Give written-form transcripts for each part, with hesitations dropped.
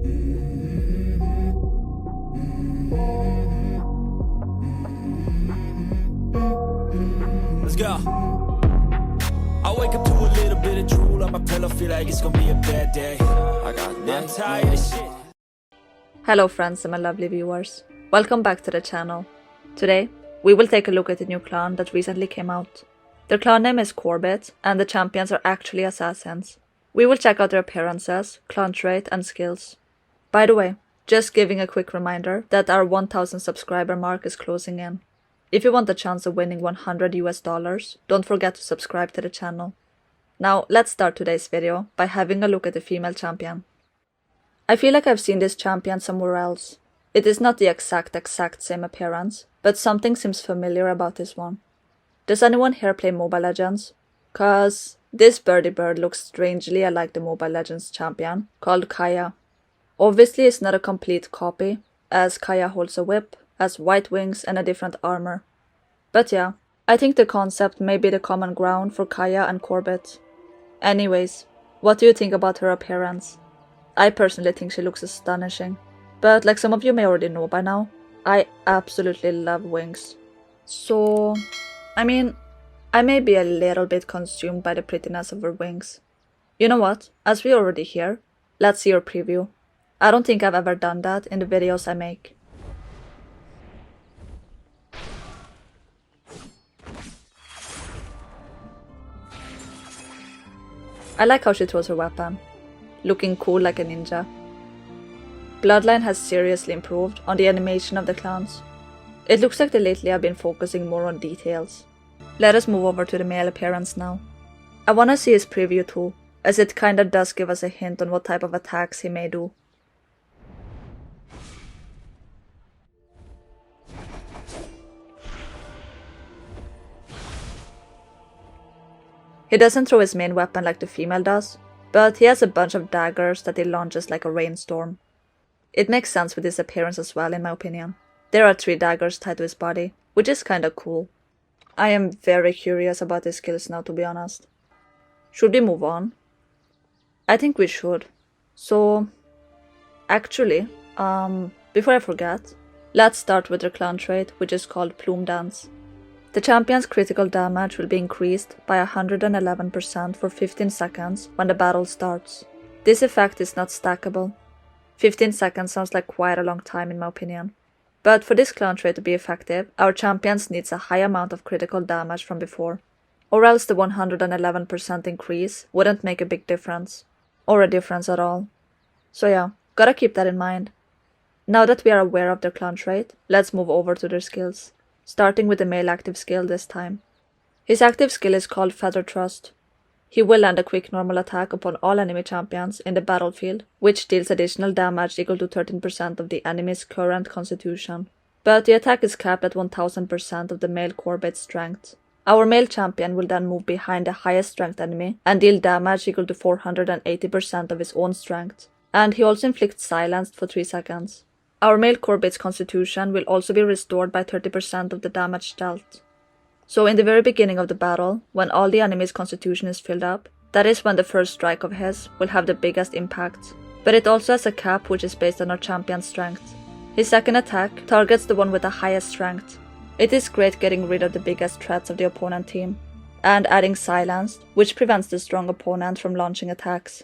Let's go. I wake up to a little bit of drool on my pillow, feel like it's gonna be a bad day. I'm tired of shit. Hello friends and my lovely viewers, welcome back to the channel. Today, we will take a look at the new clan that recently came out. Their clan name is Corbit, and the champions are actually assassins. We will check out their appearances, clan trait and skills. By the way, just giving a quick reminder that our 1000 subscriber mark is closing in. If you want the chance of winning $100, don't forget to subscribe to the channel. Now let's start today's video by having a look at the female champion. I feel like I've seen this champion somewhere else. It is not the exact same appearance, but something seems familiar about this one. Does anyone here play Mobile Legends? Cause this birdie bird looks strangely alike the Mobile Legends champion, called Kaya. Obviously it's not a complete copy, as Kaya holds a whip, has white wings and a different armor. But yeah, I think the concept may be the common ground for Kaya and Corbit. Anyways, what do you think about her appearance? I personally think she looks astonishing, but like some of you may already know by now, I absolutely love wings. So, I mean, I may be a little bit consumed by the prettiness of her wings. You know what, as we already here, let's see her preview. I don't think I've ever done that in the videos I make. I like how she throws her weapon, looking cool like a ninja. Bloodline has seriously improved on the animation of the clans. It looks like they lately have been focusing more on details. Let us move over to the male appearance now. I wanna see his preview too, as it kinda does give us a hint on what type of attacks he may do. He doesn't throw his main weapon like the female does, but he has a bunch of daggers that he launches like a rainstorm. It makes sense with his appearance as well, in my opinion. There are 3 daggers tied to his body, which is kinda cool. I am very curious about his skills now, to be honest. Should we move on? I think we should. So, actually, before I forget, let's start with their clan trait, which is called Plume Dance. The champion's critical damage will be increased by 111% for 15 seconds when the battle starts. This effect is not stackable. 15 seconds sounds like quite a long time in my opinion. But for this clan trait to be effective, our champions needs a high amount of critical damage from before. Or else the 111% increase wouldn't make a big difference. Or a difference at all. So yeah, gotta keep that in mind. Now that we are aware of their clan trait, let's move over to their skills. Starting with the male active skill this time. His active skill is called Feather Thrust. He will land a quick normal attack upon all enemy champions in the battlefield, which deals additional damage equal to 13% of the enemy's current constitution. But the attack is capped at 1000% of the male Corbit's strength. Our male champion will then move behind the highest strength enemy and deal damage equal to 480% of his own strength. And he also inflicts silence for 3 seconds. Our male Corbit's constitution will also be restored by 30% of the damage dealt. So in the very beginning of the battle, when all the enemy's constitution is filled up, that is when the first strike of his will have the biggest impact. But it also has a cap which is based on our champion's strength. His second attack targets the one with the highest strength. It is great getting rid of the biggest threats of the opponent team, and adding silenced, which prevents the strong opponent from launching attacks.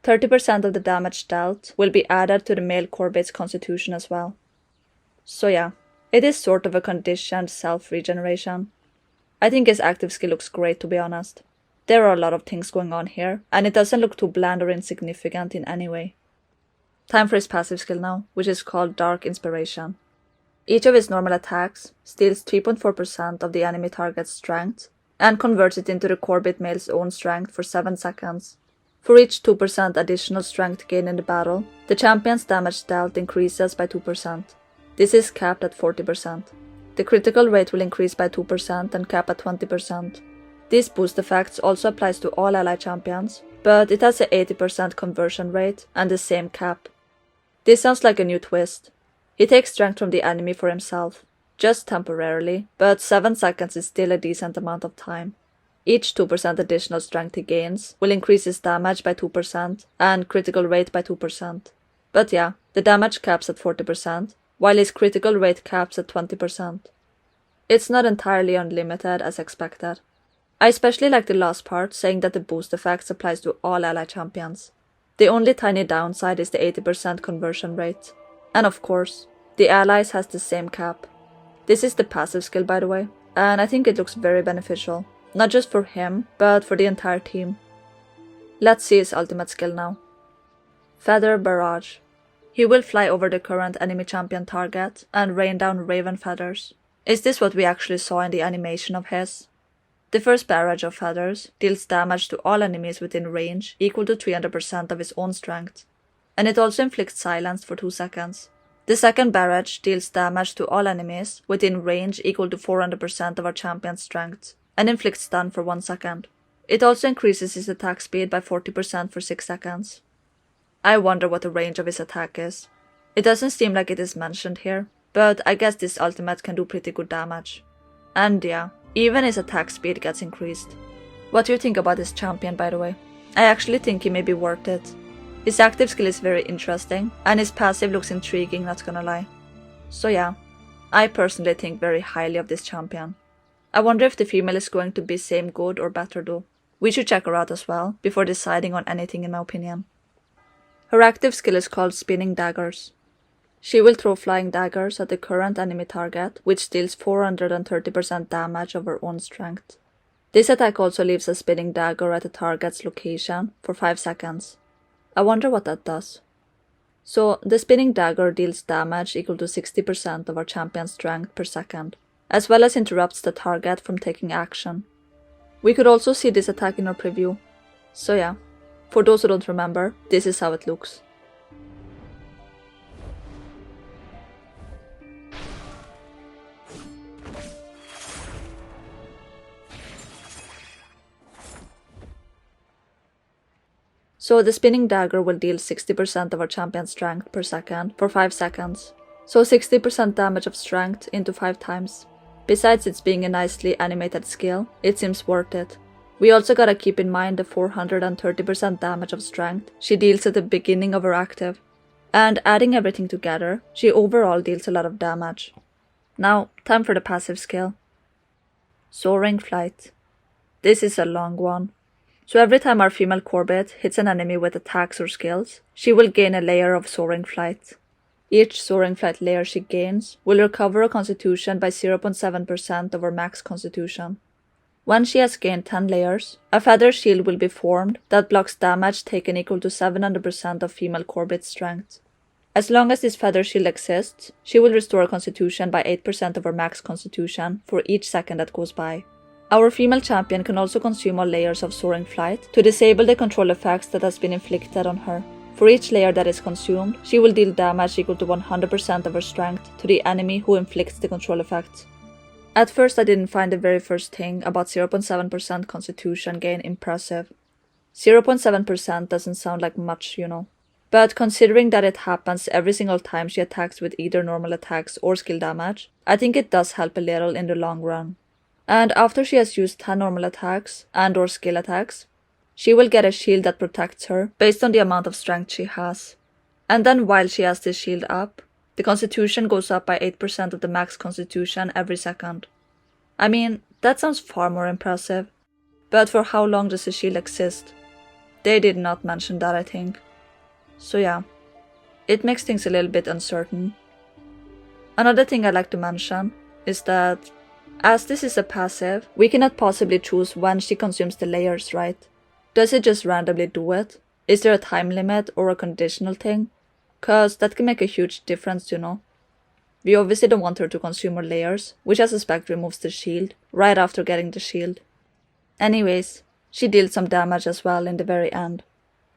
30% of the damage dealt will be added to the male Corbit's constitution as well. So yeah, it is sort of a conditioned self-regeneration. I think his active skill looks great, to be honest. There are a lot of things going on here, and it doesn't look too bland or insignificant in any way. Time for his passive skill now, which is called Dark Inspiration. Each of his normal attacks steals 3.4% of the enemy target's strength, and converts it into the Corbit male's own strength for 7 seconds. For each 2% additional strength gain in the battle, the champion's damage dealt increases by 2%. This is capped at 40%. The critical rate will increase by 2% and cap at 20%. This boost effect also applies to all ally champions, but it has a 80% conversion rate and the same cap. This sounds like a new twist. He takes strength from the enemy for himself, just temporarily, but 7 seconds is still a decent amount of time. Each 2% additional strength he gains will increase his damage by 2% and critical rate by 2%. But yeah, the damage caps at 40%, while his critical rate caps at 20%. It's not entirely unlimited as expected. I especially like the last part, saying that the boost effects applies to all ally champions. The only tiny downside is the 80% conversion rate. And of course, the allies has the same cap. This is the passive skill, by the way, and I think it looks very beneficial, not just for him, but for the entire team. Let's see his ultimate skill now. Feather Barrage. He will fly over the current enemy champion target and rain down raven feathers. Is this what we actually saw in the animation of his? The first barrage of feathers deals damage to all enemies within range equal to 300% of his own strength, and it also inflicts silence for 2 seconds. The second barrage deals damage to all enemies within range equal to 400% of our champion's strength, and inflicts stun for 1 second. It also increases his attack speed by 40% for 6 seconds. I wonder what the range of his attack is. It doesn't seem like it is mentioned here, but I guess this ultimate can do pretty good damage. And yeah, even his attack speed gets increased. What do you think about this champion, by the way? I actually think he may be worth it. His active skill is very interesting, and his passive looks intriguing, not gonna lie. So yeah, I personally think very highly of this champion. I wonder if the female is going to be same good or better though. We should check her out as well, before deciding on anything in my opinion. Her active skill is called Spinning Daggers. She will throw flying daggers at the current enemy target, which deals 430% damage of her own strength. This attack also leaves a spinning dagger at the target's location for 5 seconds. I wonder what that does. So, the spinning dagger deals damage equal to 60% of our champion's strength per second, as well as interrupts the target from taking action. We could also see this attack in our preview. So yeah, for those who don't remember, this is how it looks. So the spinning dagger will deal 60% of our champion's strength per second for 5 seconds. So 60% damage of strength into 5 times. Besides its being a nicely animated skill, it seems worth it. We also gotta keep in mind the 430% damage of strength she deals at the beginning of her active. And adding everything together, she overall deals a lot of damage. Now, time for the passive skill. Soaring Flight. This is a long one. So every time our female Corbit hits an enemy with attacks or skills, she will gain a layer of Soaring Flight. Each Soaring Flight layer she gains will recover a constitution by 0.7% of her max constitution. When she has gained 10 layers, a feather shield will be formed that blocks damage taken equal to 700% of female Corbit's strength. As long as this feather shield exists, she will restore a constitution by 8% of her max constitution for each second that goes by. Our female champion can also consume all layers of Soaring Flight to disable the control effects that has been inflicted on her. For each layer that is consumed, she will deal damage equal to 100% of her strength to the enemy who inflicts the control effect. At first I didn't find the very first thing about 0.7% constitution gain impressive. 0.7% doesn't sound like much, you know. But considering that it happens every single time she attacks with either normal attacks or skill damage, I think it does help a little in the long run. And after she has used 10 normal attacks and or skill attacks, she will get a shield that protects her based on the amount of strength she has. And then while she has this shield up, the constitution goes up by 8% of the max constitution every second. I mean, that sounds far more impressive. But for how long does the shield exist? They did not mention that, I think. So yeah, it makes things a little bit uncertain. Another thing I'd like to mention is that as this is a passive, we cannot possibly choose when she consumes the layers, right? Does it just randomly do it? Is there a time limit or a conditional thing? Cause that can make a huge difference, you know. We obviously don't want her to consume her layers, which I suspect removes the shield right after getting the shield. Anyways, she deals some damage as well in the very end.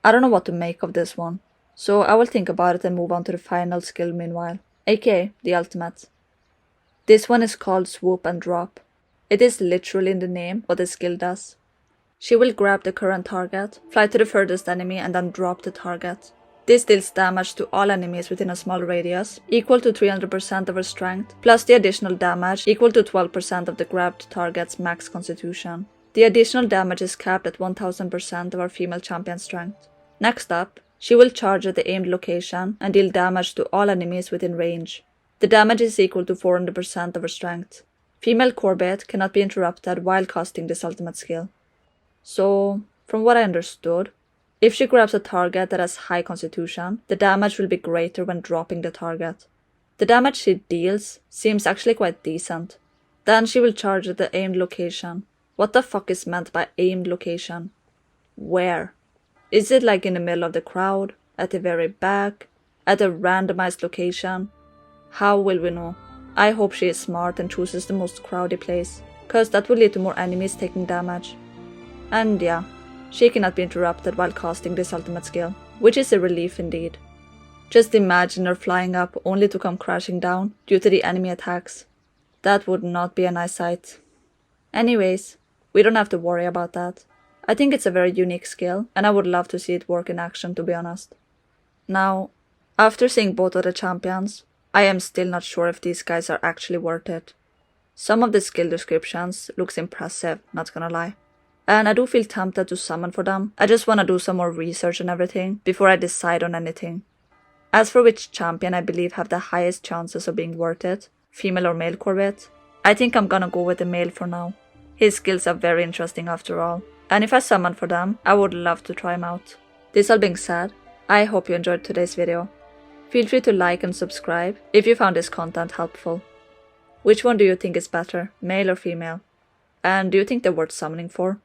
I don't know what to make of this one, so I will think about it and move on to the final skill meanwhile, aka the ultimate. This one is called Swoop and Drop. It is literally in the name what the skill does. She will grab the current target, fly to the furthest enemy and then drop the target. This deals damage to all enemies within a small radius, equal to 300% of her strength, plus the additional damage equal to 12% of the grabbed target's max constitution. The additional damage is capped at 1000% of our female champion's strength. Next up, She will charge at the aimed location and deal damage to all enemies within range. The damage is equal to 400% of her strength. Female Corbit cannot be interrupted while casting this ultimate skill. So, from what I understood, if she grabs a target that has high constitution, the damage will be greater when dropping the target. The damage she deals seems actually quite decent. Then she will charge at the aimed location. What the fuck is meant by aimed location? Where? Is it like in the middle of the crowd? At the very back? At a randomized location? How will we know? I hope she is smart and chooses the most crowded place, cause that will lead to more enemies taking damage. And yeah, she cannot be interrupted while casting this ultimate skill, which is a relief indeed. Just imagine her flying up only to come crashing down due to the enemy attacks. That would not be a nice sight. Anyways, we don't have to worry about that. I think it's a very unique skill, and I would love to see it work in action, to be honest. Now, after seeing both of the champions, I am still not sure if these guys are actually worth it. Some of the skill descriptions looks impressive, not gonna lie. And I do feel tempted to summon for them. I just wanna do some more research and everything before I decide on anything. As for which champion I believe have the highest chances of being worth it, female or male Corbit, I think I'm gonna go with the male for now. His skills are very interesting after all, and if I summon for them, I would love to try him out. This all being said, I hope you enjoyed today's video. Feel free to like and subscribe if you found this content helpful. Which one do you think is better, male or female? And do you think they're worth summoning for?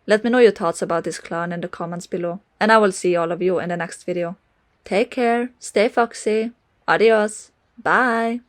Let me know your thoughts about this clan in the comments below, and I will see all of you in the next video. Take care, stay foxy, adios, bye!